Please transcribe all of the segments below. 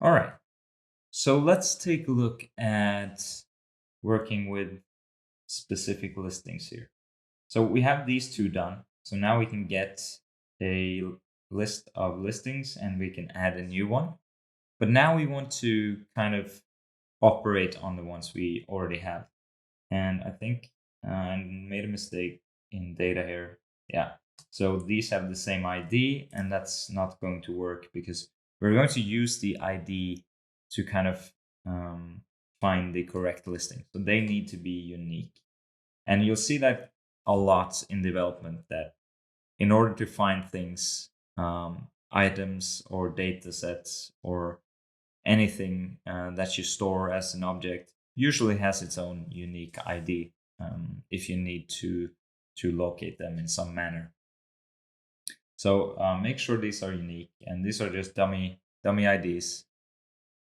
All right. So let's take a look at working with specific listings here. So we have these two done. So now we can get a list of listings and we can add a new one. But now we want to kind of operate on the ones we already have. And I think I made a mistake in data here. Yeah. So these have the same ID, and that's not going to work because we're going to use the ID to kind of find the correct listing. So they need to be unique. And you'll see that a lot in development, that in order to find things, items or data sets or anything that you store as an object usually has its own unique ID if you need to locate them in some manner. So make sure these are unique, and these are just dummy IDs,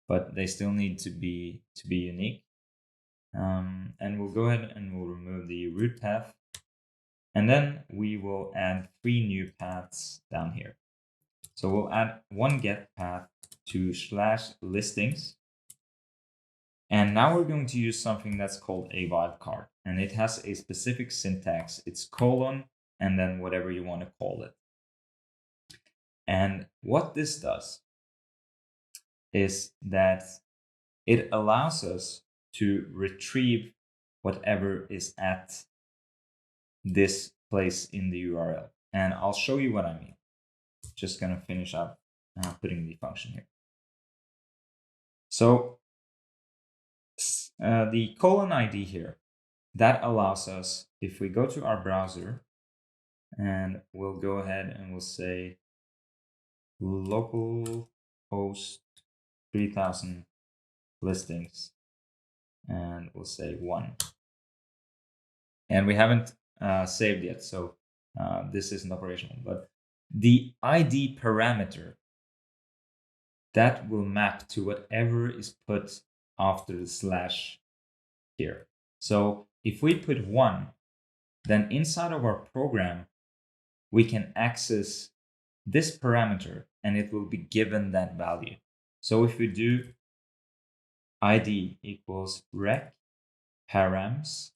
but they still need to be unique. And we'll go ahead and we'll remove the root path, and then we will add 3 new paths down here. So we'll add one get path to /listings. And now we're going to use something that's called a wildcard, and it has a specific syntax. It's colon and then whatever you want to call it. And what this does is that it allows us to retrieve whatever is at this place in the URL. And I'll show you what I mean. Just going to finish up putting the function here. So the colon ID here, that allows us, if we go to our browser, and we'll go ahead and we'll say local host 3000 listings, and we'll say 1. And we haven't saved yet, so this isn't operational. But the ID parameter, that will map to whatever is put after the slash here. So if we put 1, then inside of our program, we can access this parameter and it will be given that value. So if we do ID equals rec params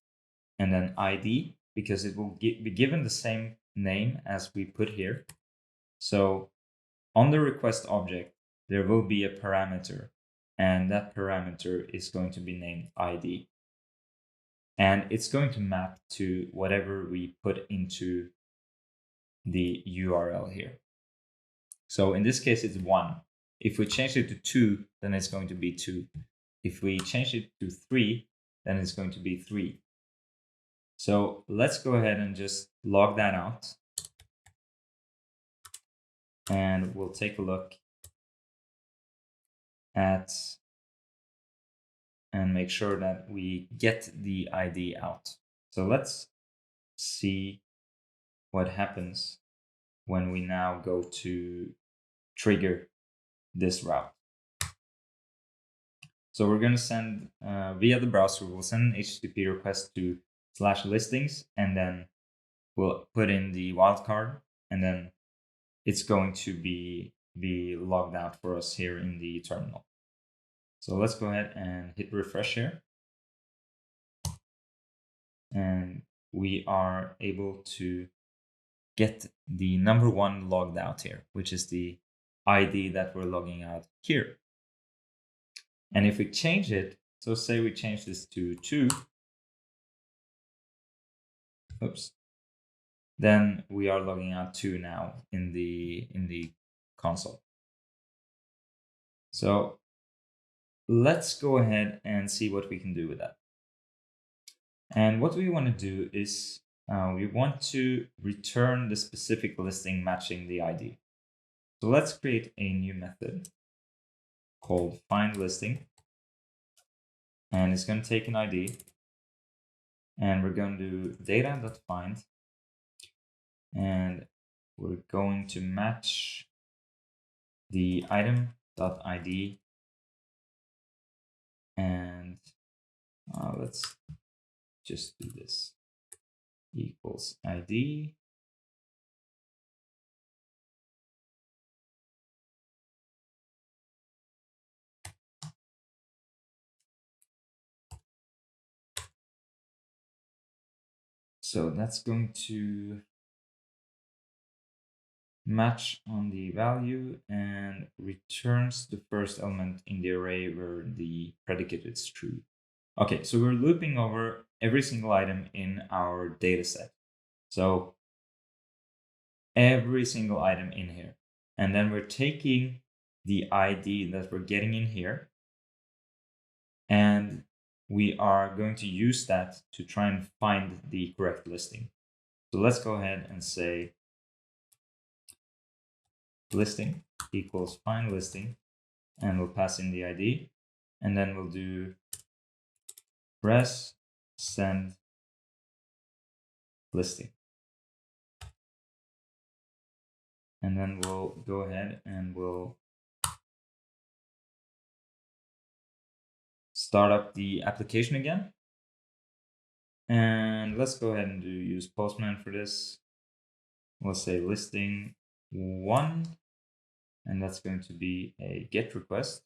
and then ID, because it will be given the same name as we put here. So on the request object, there will be a parameter, and that parameter is going to be named ID. And it's going to map to whatever we put into the URL here. So in this case, it's 1. If we change it to 2, then it's going to be 2. If we change it to 3, then it's going to be 3. So let's go ahead and just log that out. And we'll take a look at and make sure that we get the ID out. So let's see what happens when we now go to trigger this route. So we're going to send via the browser, we'll send an HTTP request to /listings, and then we'll put in the wildcard, and then it's going to be logged out for us here in the terminal. So let's go ahead and hit refresh here. And we are able to get the number 1 logged out here, which is the ID that we're logging out here. And if we change it, so say we change this to 2, oops, then we are logging out 2 now in the console. So let's go ahead and see what we can do with that. And what we want to do is we want to return the specific listing matching the ID. So let's create a new method called find listing, and it's going to take an ID, and we're going to do data.find, and we're going to match the item.id, and let's just do this equals ID. So that's going to match on the value and returns the first element in the array where the predicate is true. Okay, so we're looping over every single item in our data set. So every single item in here. And then we're taking the ID that we're getting in here, and we are going to use that to try and find the correct listing. So let's go ahead and say listing equals find listing, and we'll pass in the ID, and then we'll do res send listing. And then we'll go ahead and we'll start up the application again. And let's go ahead and use Postman for this. We'll say listing 1, and that's going to be a GET request.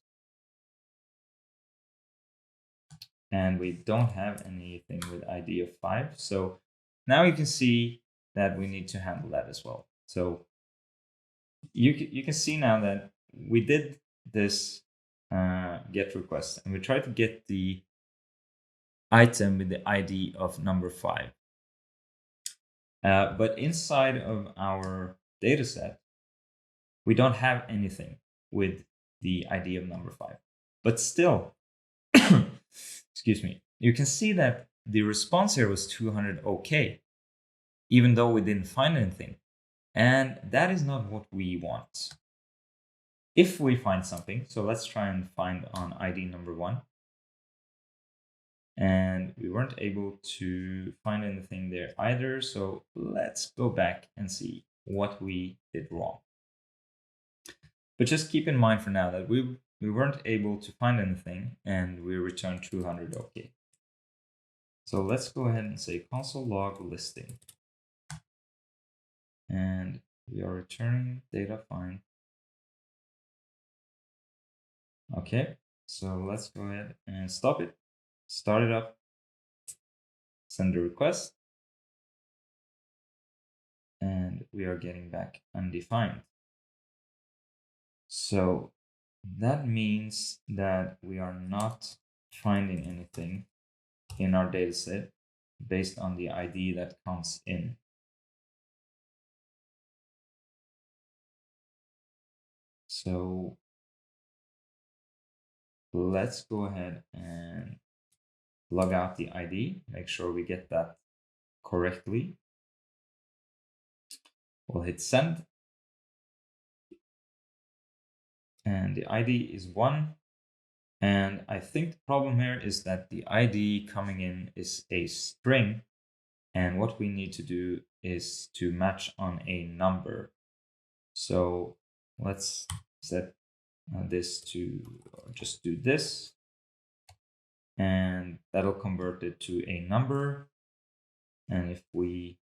And we don't have anything with ID of 5. So now you can see that we need to handle that as well. So you can see now that we did this GET request, and we tried to get the item with the ID of number 5. But inside of our data set, we don't have anything with the ID of number 5. But still, excuse me, you can see that the response here was 200 OK, even though we didn't find anything. And that is not what we want. If we find something, so let's try and find on ID number 1. And we weren't able to find anything there either. So let's go back and see what we did wrong. But just keep in mind for now that we weren't able to find anything, and we returned 200 OK. So let's go ahead and say console log listing. And we are returning data find. Okay, so let's go ahead and stop it, start it up, send the request, and we are getting back undefined. So that means that we are not finding anything in our dataset based on the ID that comes in. So let's go ahead and log out the ID, make sure we get that correctly. We'll hit send. And the ID is 1. And I think the problem here is that the ID coming in is a string. And what we need to do is to match on a number. So let's set this to just do this. And that'll convert it to a number. And if we,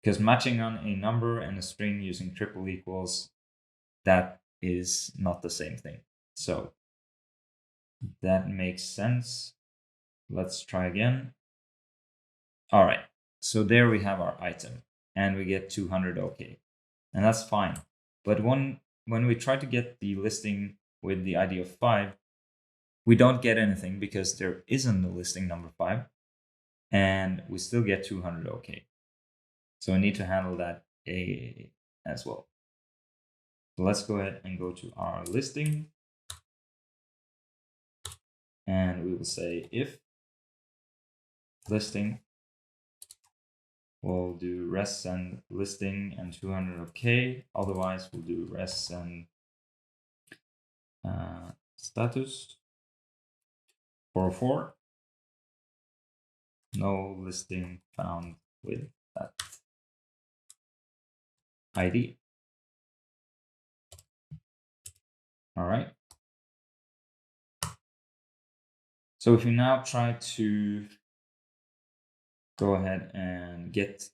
because matching on a number and a string using triple equals, that is not the same thing. So that makes sense. Let's try again. All right, so there we have our item, and we get 200 OK, and that's fine. But when we try to get the listing with the ID of 5, we don't get anything because there isn't a listing number 5, and we still get 200 OK. So I need to handle that as well. So let's go ahead and go to our listing, and we will say if listing, we'll do res send listing and 200 OK. Otherwise, we'll do res send status 404. No listing found with that ID. All right. So if you now try to go ahead and get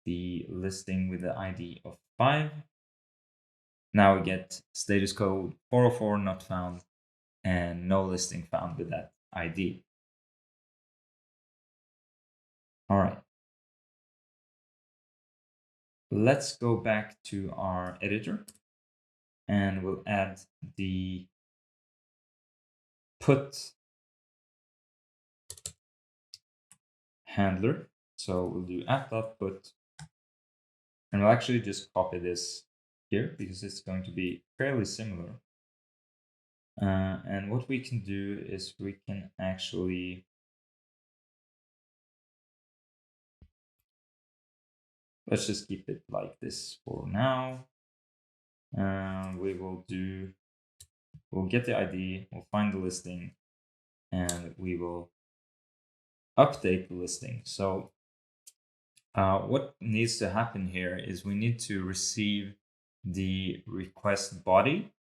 the listing with the ID of 5, now we get status code 404 not found and no listing found with that ID. All right. Let's go back to our editor and we'll add the put handler. So we'll do app.put, and we'll actually just copy this here because it's going to be fairly similar. And what we can do is we can actually let's just keep it like this for now. We'll get the ID, we'll find the listing, and we will update the listing. So what needs to happen here is we need to receive the request body,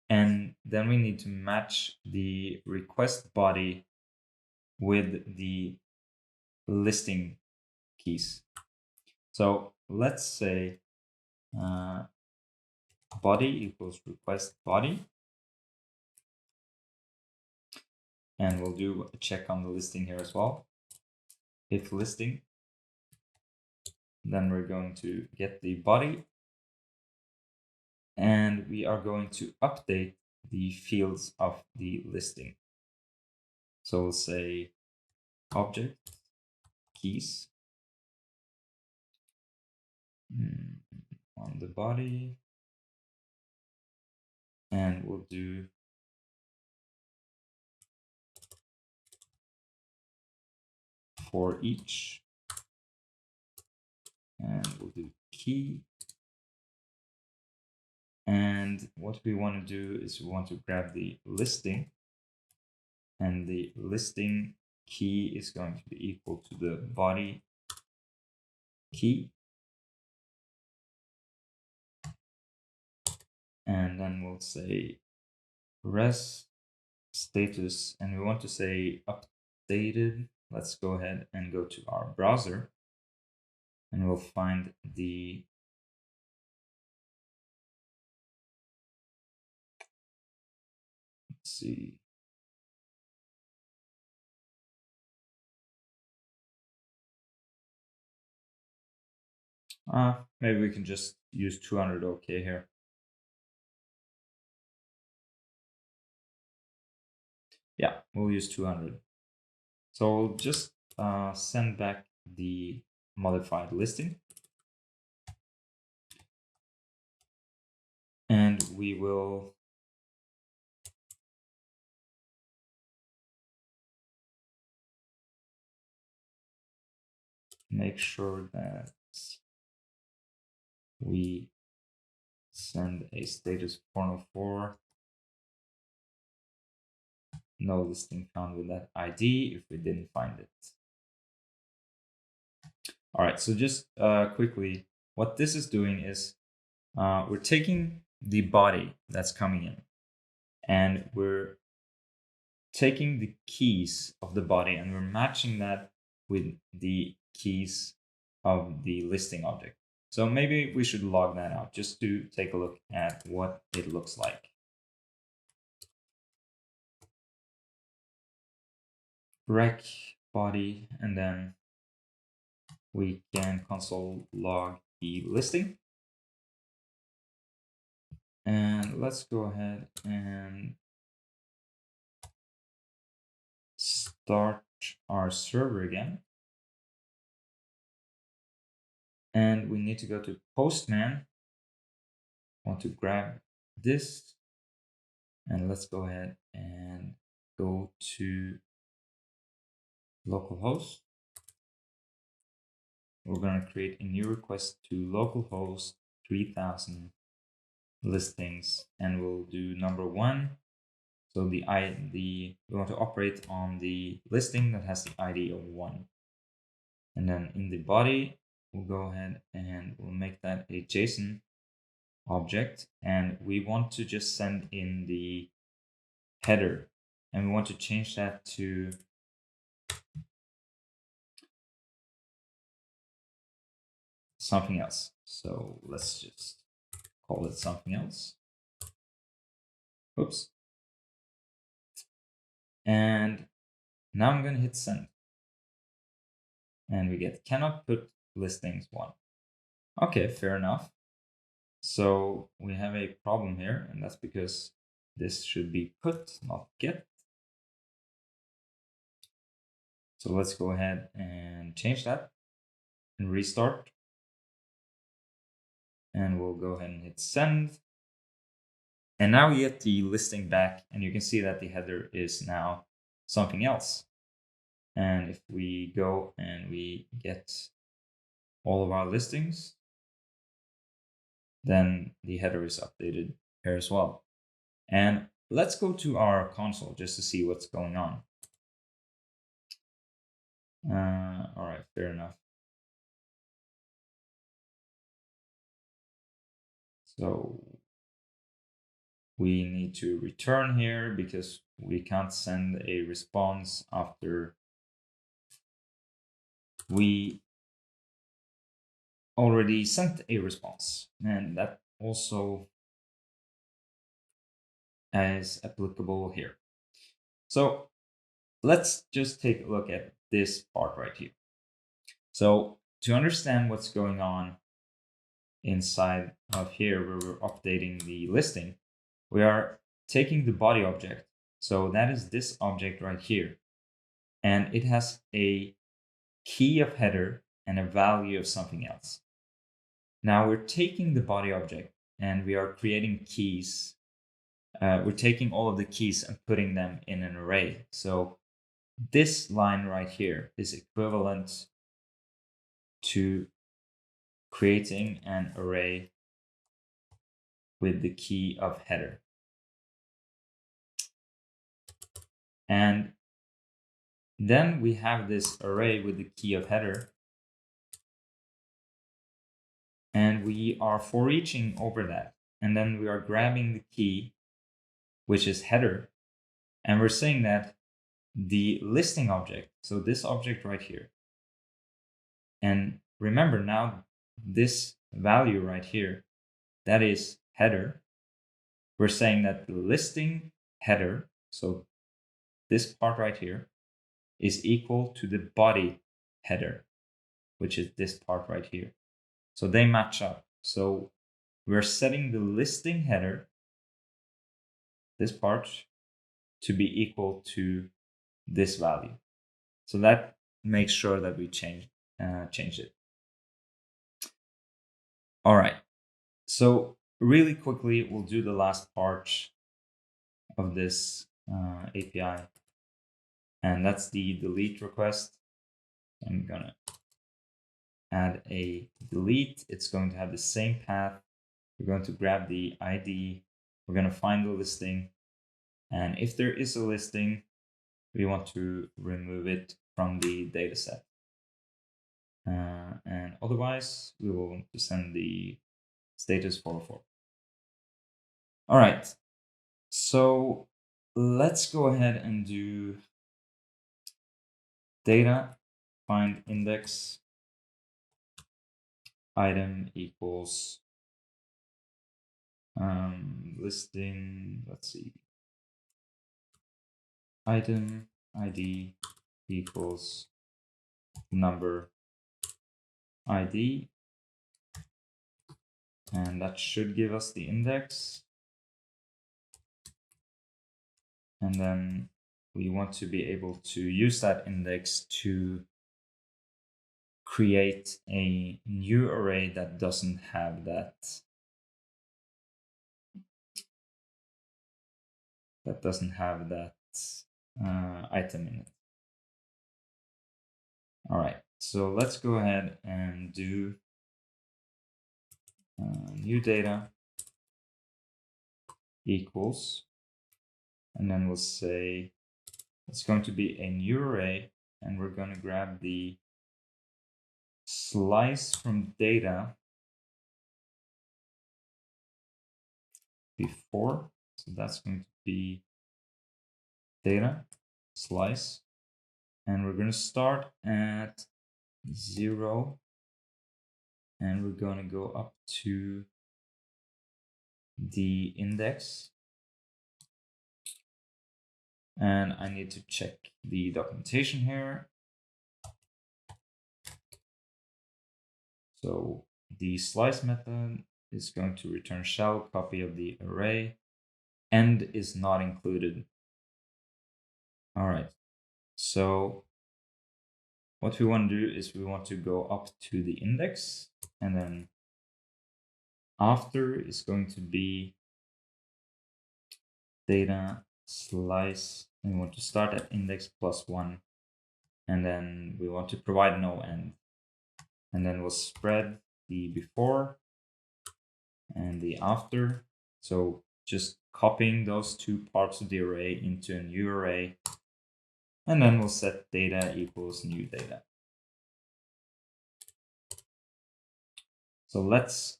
and then we need to match the request body with the listing keys. So let's say body equals request body, and we'll do a check on the listing here as well. If listing, then we're going to get the body, and we are going to update the fields of the listing. So we'll say object keys on the body, and we'll do for each, and we'll do key. And what we want to do is we want to grab the listing, and the listing key is going to be equal to the body key. And then we'll say res status, and we want to say updated. Let's go ahead and go to our browser, and we'll find the let's see. Maybe we can just use 200 OK here. Yeah, we'll use 200. So we'll just send back the modified listing. And we will make sure that we send a status 404. No listing found with that ID if we didn't find it. All right, so just quickly, what this is doing is we're taking the body that's coming in, and we're taking the keys of the body and we're matching that with the keys of the listing object. So maybe we should log that out just to take a look at what it looks like. Rec body, and then we can console log the listing. And let's go ahead and start our server again. And we need to go to Postman. Want to grab this, and let's go ahead and go to localhost. We're going to create a new request to localhost 3000 listings, and we'll do number 1. So we want to operate on the listing that has the ID of 1. And then in the body, we'll go ahead and we'll make that a JSON object, and we want to just send in the header, and we want to change that to something else. So let's just call it something else. Oops. And now I'm going to hit send. and we get cannot put listings 1. Okay, fair enough. So we have a problem here, and that's because this should be put, not get. So let's go ahead and change that and restart. And we'll go ahead and hit send. And now we get the listing back, and you can see that the header is now something else. And if we go and we get all of our listings, then the header is updated here as well. And let's go to our console just to see what's going on. All right, fair enough. So we need to return here because we can't send a response after we already sent a response. And that also is applicable here. So let's just take a look at this part right here. So to understand what's going on inside of here where we're updating the listing, we are taking the body object. So that is this object right here. And it has a key of header and a value of something else. Now we're taking the body object and we are creating keys. We're taking all of the keys and putting them in an array. So this line right here is equivalent to creating an array with the key of header. And then we have this array with the key of header. And we are for eaching over that. And then we are grabbing the key, which is header. And we're saying that the listing object, so this object right here. And remember now, this value right here, that is header. We're saying that the listing header, so this part right here, is equal to the body header, which is this part right here. So they match up. So we're setting the listing header, this part, to be equal to this value. So that makes sure that we change it. All right. So really quickly, we'll do the last part of this API, and that's the delete request. I'm gonna add a delete. It's going to have the same path. We're going to grab the ID. We're going to find the listing. And if there is a listing, we want to remove it from the dataset. And otherwise, we will want to send the status 404. All right. So let's go ahead and do data, find index, item equals listing, let's see, item ID equals number ID, and that should give us the index. And then we want to be able to use that index to create a new array that doesn't have that item in it. All right, so let's go ahead and do new data equals, and then we'll say it's going to be a new array, and we're going to grab the slice from data before. So that's going to be data slice, and we're going to start at 0, and we're going to go up to the index. And I need to check the documentation here. So the slice method is going to return shell copy of the array. End is not included. All right. So what we want to do is we want to go up to the index, and then after is going to be data slice, and we want to start at index +1, and then we want to provide no end, and then we'll spread the before and the after. So just copying those two parts of the array into a new array, and then we'll set data equals new data. So let's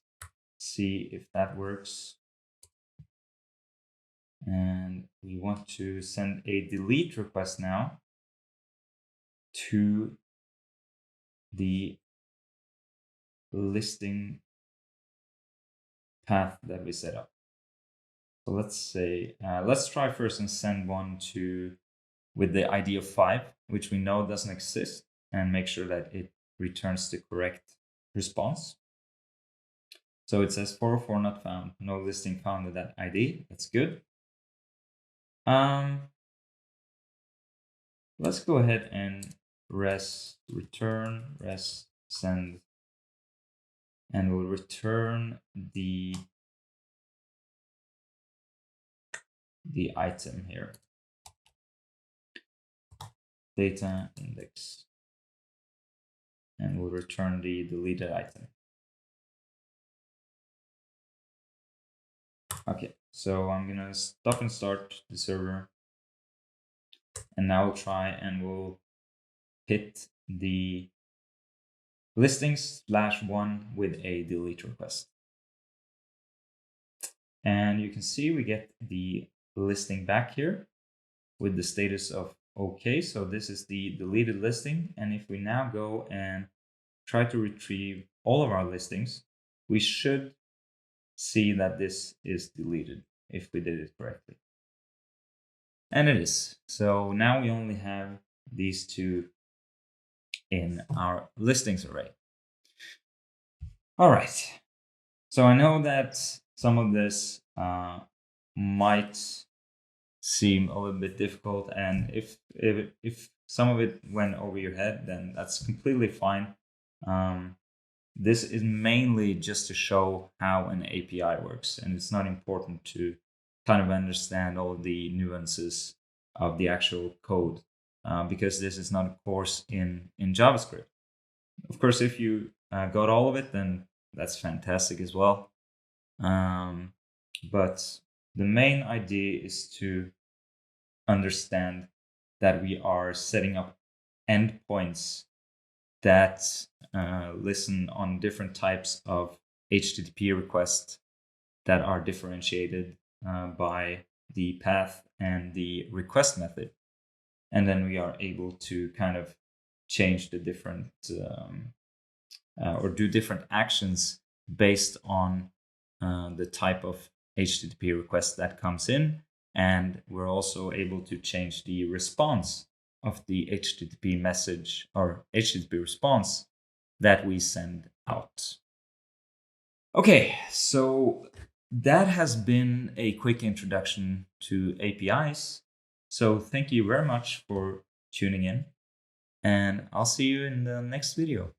see if that works. And we want to send a delete request now to the listing path that we set up. So let's say, let's try first and send one with the ID of 5, which we know doesn't exist, and make sure that it returns the correct response. So it says 404 not found, no listing found with that ID. That's good. Let's go ahead and return send, and we'll return the item here, data index, and we'll return the deleted item. Okay, so I'm gonna stop and start the server, and now we'll try and we'll hit the listings/1 with a delete request. And you can see we get the listing back here with the status of OK. So this is the deleted listing. And if we now go and try to retrieve all of our listings, we should see that this is deleted if we did it correctly. And it is. So now we only have these two in our listings array. All right. So I know that some of this might seem a little bit difficult, and if some of it went over your head, then that's completely fine. This is mainly just to show how an API works, and it's not important to kind of understand all the nuances of the actual code, because this is not a course in JavaScript. Of course, if you got all of it, then that's fantastic as well. But the main idea is to understand that we are setting up endpoints that listen on different types of HTTP requests that are differentiated by the path and the request method. And then we are able to kind of change the different or do different actions based on the type of HTTP request that comes in. And we're also able to change the response of the HTTP message or HTTP response that we send out. Okay, so that has been a quick introduction to APIs. So thank you very much for tuning in, and I'll see you in the next video.